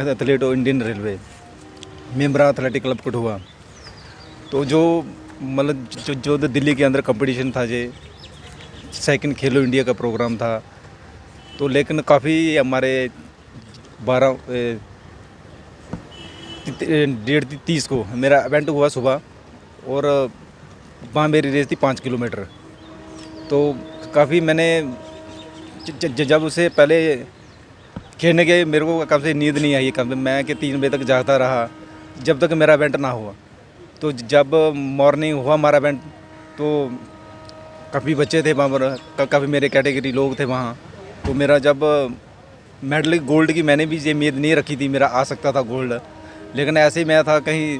Athlete हो Indian railway, मेम्बरा athletic club Kathua. तो जो मतलब जो दिल्ली के अंदर कंपटीशन था, जे सेकंड खेलो इंडिया का प्रोग्राम था, तो लेकिन काफ़ी हमारे 1:30 को मेरा इवेंट हुआ सुबह, और वहाँ मेरी रेस थी 5 किलोमीटर। तो काफ़ी मैंने जब उससे पहले खेलने के मेरे को कब से नींद नहीं आई, कब मैं कि 3 बजे तक जागता रहा जब तक मेरा इवेंट ना हुआ। तो जब मॉर्निंग हुआ हमारा इवेंट, तो काफ़ी बच्चे थे वहाँ पर, काफ़ी मेरे कैटेगरी लोग थे वहाँ। तो मेरा जब मेडल गोल्ड की मैंने भी ये उम्मीद नहीं रखी थी, मेरा आ सकता था गोल्ड, लेकिन ऐसे ही मैं था कहीं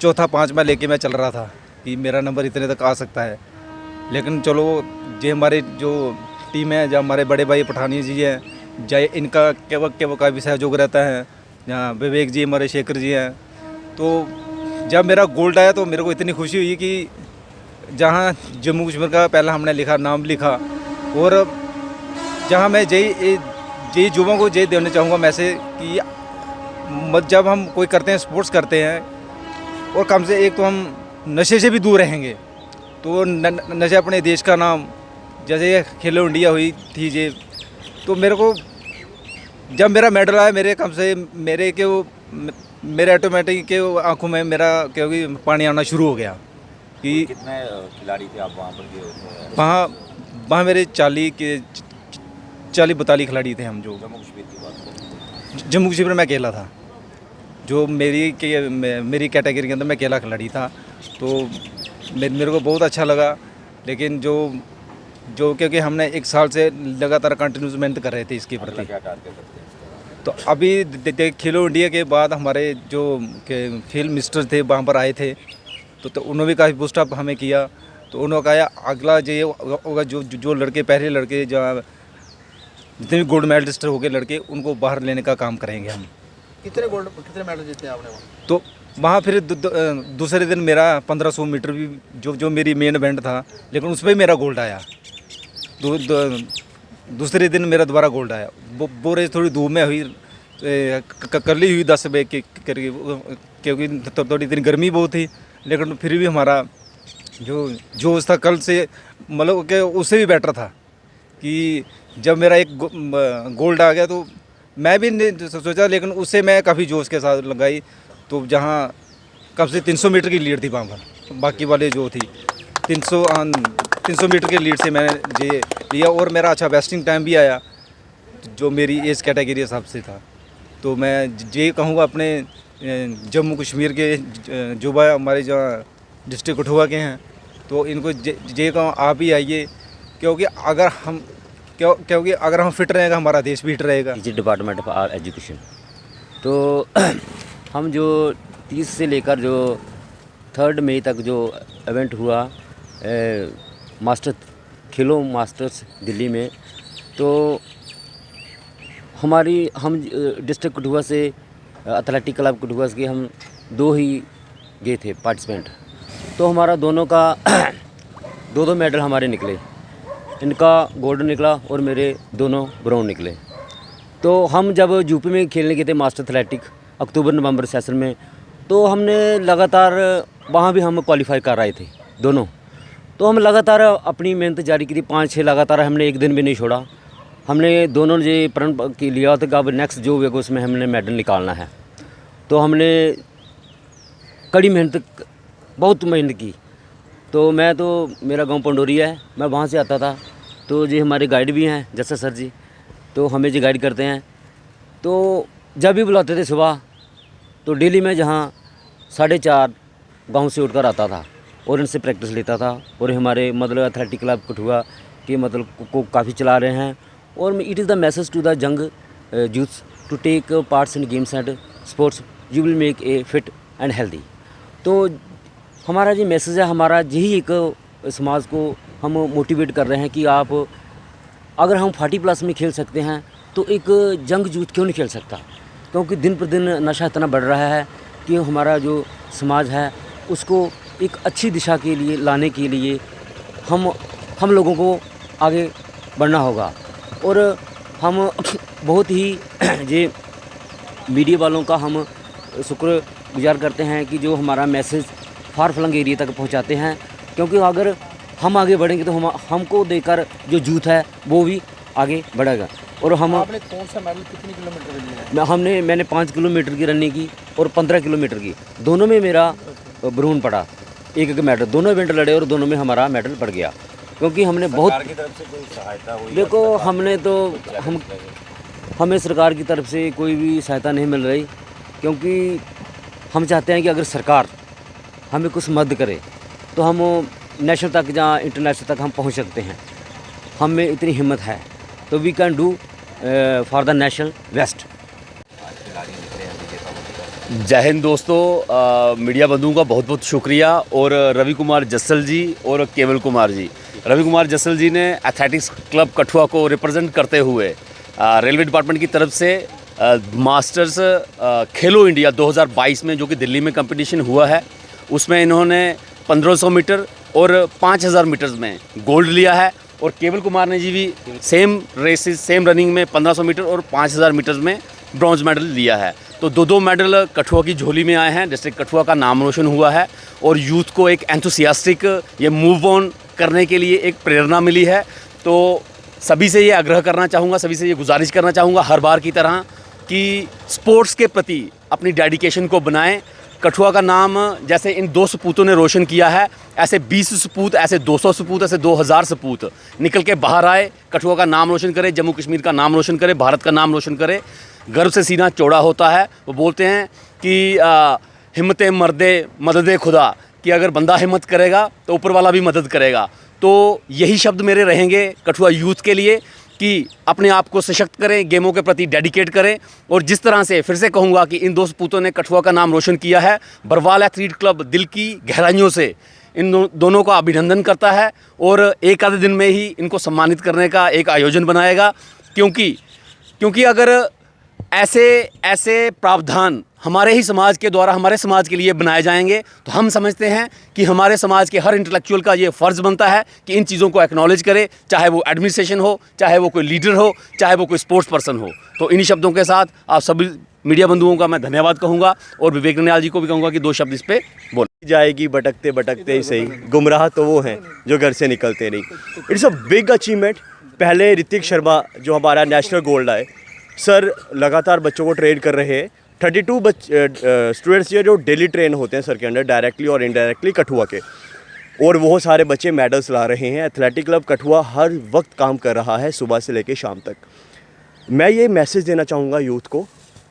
चौथा 5वां लेके मैं चल रहा था कि मेरा नंबर इतने तक आ सकता है। लेकिन चलो, ये हमारे जो टीम है, जहाँ हमारे बड़े भाई पठानी जी हैं, जय इनका क्या काफ़ी सहयोग रहता है, जहाँ विवेक जी हमारे शेखर जी हैं। तो जब मेरा गोल्ड आया तो मेरे को इतनी खुशी हुई कि जहाँ जम्मू कश्मीर का पहला हमने लिखा, नाम लिखा, और जहाँ मैं यही युवाओं को यही देना चाहूँगा मैसेज कि जब हम कोई करते हैं, स्पोर्ट्स करते हैं, और कम से एक तो हम नशे से भी दूर रहेंगे। तो नशे अपने देश का नाम, जैसे खेलो इंडिया हुई थी ये, तो मेरे को जब मेरा मेडल आया, मेरे ऑटोमेटिक के आंखों में मेरा क्योंकि पानी आना शुरू हो गया कि कितने खिलाड़ी थे आप वहाँ पर गए थे? वहाँ मेरे 40-42 खिलाड़ी थे हम। जो जम्मू कश्मीर की बात करें, जम्मू कश्मीर में अकेला था, जो मेरी कैटेगरी के अंदर मैं अकेला खिलाड़ी था। तो मेरे को बहुत अच्छा लगा। लेकिन जो क्योंकि हमने 1 साल से लगातार कंटिन्यूस मेहनत कर रहे थे इसके प्रति। क्या टारगेट रखते हैं? तो अभी खेलो इंडिया के बाद हमारे जो खेल मिनिस्टर थे वहाँ पर आए थे, तो उन्होंने भी काफ़ी बूस्ट अप हमें किया। तो उन्होंने कहा अगला ये होगा, जो लड़के पहले लड़के जो जितने भी गोल्ड मेडलिस्ट हो गए लड़के, उनको बाहर लेने का काम करेंगे हम। कितने मेडल जीते आपने वहाँ? तो वहाँ फिर दूसरे दिन मेरा 1500 मीटर भी जो मेरी मेन इवेंट था, लेकिन उसमें मेरा गोल्ड आया। दूसरे दिन मेरा दोबारा गोल्ड आया। वो रेस थोड़ी धूप में हुई, करली हुई 10 बजे के करके, क्योंकि थोड़ी इतनी गर्मी बहुत थी, लेकिन फिर भी हमारा जो था कल से मतलब कि उससे भी बेटर था कि जब मेरा एक गोल्ड आ गया तो मैं भी नहीं सोचा, लेकिन उससे मैं काफ़ी जोश के साथ लगाई। तो जहाँ कब से 300 मीटर की लीड थी वहाँ पर, बाकी वाले जो थी 300 मीटर की लीड से मैंने ये लिया, और मेरा अच्छा बेस्टिंग टाइम भी आया जो मेरी एज कैटेगरी हिसाब से था। तो मैं ये कहूँगा अपने जम्मू कश्मीर के जो भाई हमारे जहाँ डिस्ट्रिक्ट कठुआ के हैं, तो इनको ये कहूँ आप ही आइए, क्योंकि अगर हम फिट रहेगा हमारा देश भी फिट रहेगा। Teacher department of our education. तो हम जो 30 से लेकर जो 3 मई तक जो इवेंट हुआ खेलो मास्टर्स दिल्ली में, तो हम डिस्ट्रिक्ट कठुआ से एथलेटिक क्लब कठुआ के हम 2 ही गए थे पार्टिसिपेंट। तो हमारा दोनों का 2 मेडल हमारे निकले, इनका गोल्ड निकला और मेरे दोनों ब्राउन निकले। तो हम जब यूपी में खेलने गए थे मास्टर एथलेटिक अक्टूबर-नवंबर सेशन में, तो हमने लगातार वहाँ भी हम क्वालिफाई कर रहे थे दोनों। तो हम लगातार अपनी मेहनत जारी की थी, 5-6 लगातार हमने एक दिन भी नहीं छोड़ा। हमने दोनों ने प्रण की लिया था कि अब नेक्स्ट जो होगा उसमें हमने मेडल निकालना है। तो हमने कड़ी बहुत मेहनत की। तो मेरा गांव पंडोरिया है, मैं वहाँ से आता था। तो जी हमारे गाइड भी हैं जैसा सर जी, तो हमें जी गाइड करते हैं। तो जब भी बुलाते थे सुबह, तो डेली में जहाँ 4:30 गांव से उठकर आता था और इनसे प्रैक्टिस लेता था। और हमारे मतलब एथलेटिक क्लब कठुआ के मतलब को काफ़ी चला रहे हैं। और it is the message to the young youths to take parts in games and sports, you will make a fit and healthy. तो हमारा जो मैसेज है, हमारा यही एक समाज को हम मोटिवेट कर रहे हैं कि आप अगर हम 40+ में खेल सकते हैं तो एक यंग यूथ क्यों नहीं खेल सकता। क्योंकि दिन पर दिन नशा इतना बढ़ रहा है कि हमारा जो समाज है उसको एक अच्छी दिशा के लिए लाने के लिए हम लोगों को आगे बढ़ना होगा। और हम बहुत ही ये मीडिया वालों का हम शुक्रगुजार करते हैं कि जो हमारा मैसेज फार फ्लंग एरिया तक पहुंचाते हैं, क्योंकि अगर हम आगे बढ़ेंगे तो हमको देखकर जो यूथ है वो भी आगे बढ़ेगा। और हम आपने कौन सा मेडल कितने किलोमीटर में लिया है? मैंने 5 किलोमीटर की रनिंग की और 15 किलोमीटर की, दोनों में मेरा ब्रोन पड़ा, एक मेडल, दोनों इवेंट लड़े और दोनों में हमारा मेडल पड़ गया, क्योंकि हमने बहुत सरकार की तरफ से कोई सहायता हुई? देखो हमने तो हमें सरकार की तरफ से कोई भी सहायता नहीं मिल रही, क्योंकि हम चाहते हैं कि अगर सरकार हमें कुछ मदद करे तो हम नेशनल तक या इंटरनेशनल तक हम पहुंच सकते हैं। हम में इतनी हिम्मत है तो we can do for the national best. जय हिंद दोस्तों, मीडिया बंधुओं का बहुत बहुत शुक्रिया। और रवि कुमार जस्सल जी और केवल कुमार जी, रवि कुमार जस्सल जी ने एथलेटिक्स क्लब कठुआ को रिप्रेजेंट करते हुए रेलवे डिपार्टमेंट की तरफ से मास्टर्स खेलो इंडिया 2022 में जो कि दिल्ली में कंपटीशन हुआ है, उसमें इन्होंने 1500 मीटर और 5000 मीटर्स में गोल्ड लिया है। और केवल कुमार ने जी भी सेम रेसेस, सेम रनिंग में 1500 मीटर और 5000 मीटर्स में ब्रॉन्ज मेडल लिया है। तो दो मेडल कठुआ की झोली में आए हैं। डिस्ट्रिक्ट कठुआ का नाम रोशन हुआ है और यूथ को एक एंथुसियास्टिक ये मूव ऑन करने के लिए एक प्रेरणा मिली है। तो सभी से ये आग्रह करना चाहूँगा, सभी से ये गुजारिश करना चाहूँगा हर बार की तरह कि स्पोर्ट्स के प्रति अपनी डेडिकेशन को बनाएं। कठुआ का नाम जैसे इन 2 सपूतों ने रोशन किया है, ऐसे 20 सपूत, ऐसे 200 सपूत, ऐसे 2000 सपूत निकल के बाहर आए, कठुआ का नाम रोशन करे, जम्मू कश्मीर का नाम रोशन करे, भारत का नाम रोशन करे। गर्व से सीना चौड़ा होता है। वो बोलते हैं कि हिम्मतें मर्दे मदद खुदा, कि अगर बंदा हिम्मत करेगा तो ऊपर वाला भी मदद करेगा। तो यही शब्द मेरे रहेंगे कठुआ यूथ के लिए कि अपने आप को सशक्त करें, गेमों के प्रति डेडिकेट करें। और जिस तरह से फिर से कहूँगा कि इन 2 सपूतों ने कठुआ का नाम रोशन किया है, बरवाल एथलीट क्लब दिल की गहराइयों से इन दोनों का अभिनंदन करता है और एक आधे दिन में ही इनको सम्मानित करने का एक आयोजन बनाएगा। क्योंकि अगर ऐसे प्रावधान हमारे ही समाज के द्वारा हमारे समाज के लिए बनाए जाएंगे तो हम समझते हैं कि हमारे समाज के हर इंटेलेक्चुअल का ये फ़र्ज़ बनता है कि इन चीज़ों को एक्नॉलेज करे, चाहे वो एडमिनिस्ट्रेशन हो, चाहे वो कोई लीडर हो, चाहे वो कोई स्पोर्ट्स पर्सन हो। तो इन्हीं शब्दों के साथ आप सभी मीडिया बंधुओं का मैं धन्यवाद कहूँगा और विवेक ननियाल जी को भी कहूँगा कि 2 शब्द इस पर बोल जाएगी। भटकते भटकते ही सही, गुमराह तो वो हैं जो घर से निकलते नहीं। It's a big achievement. पहले ऋतिक शर्मा जो हमारा नेशनल गोल्ड आए, सर लगातार बच्चों को ट्रेन कर रहे हैं। 32 स्टूडेंट्स जो डेली ट्रेन होते हैं सर के अंडर, डायरेक्टली और इनडायरेक्टली कठुआ के, और वो सारे बच्चे मेडल्स ला रहे हैं। एथलेटिक क्लब कठुआ हर वक्त काम कर रहा है, सुबह से लेकर शाम तक। मैं ये मैसेज देना चाहूँगा यूथ को,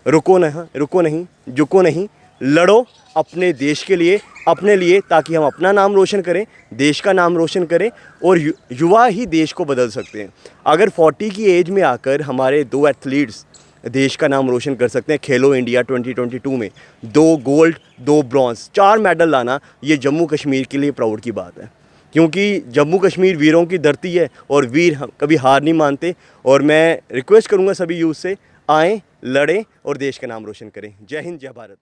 रुको नहीं, झुको नहीं, लड़ो अपने देश के लिए, अपने लिए, ताकि हम अपना नाम रोशन करें, देश का नाम रोशन करें। और युवा ही देश को बदल सकते हैं। अगर 40 की एज में आकर हमारे 2 एथलीट्स देश का नाम रोशन कर सकते हैं खेलो इंडिया 2022 में, 2 गोल्ड 2 ब्रॉन्ज 4 मेडल लाना, ये जम्मू कश्मीर के लिए प्राउड की बात है। क्योंकि जम्मू कश्मीर वीरों की धरती है और वीर कभी हार नहीं मानते। और मैं रिक्वेस्ट करूँगा सभी यूथ से, आएँ, लड़ें और देश का नाम रोशन करें। जय हिंद, जय भारत।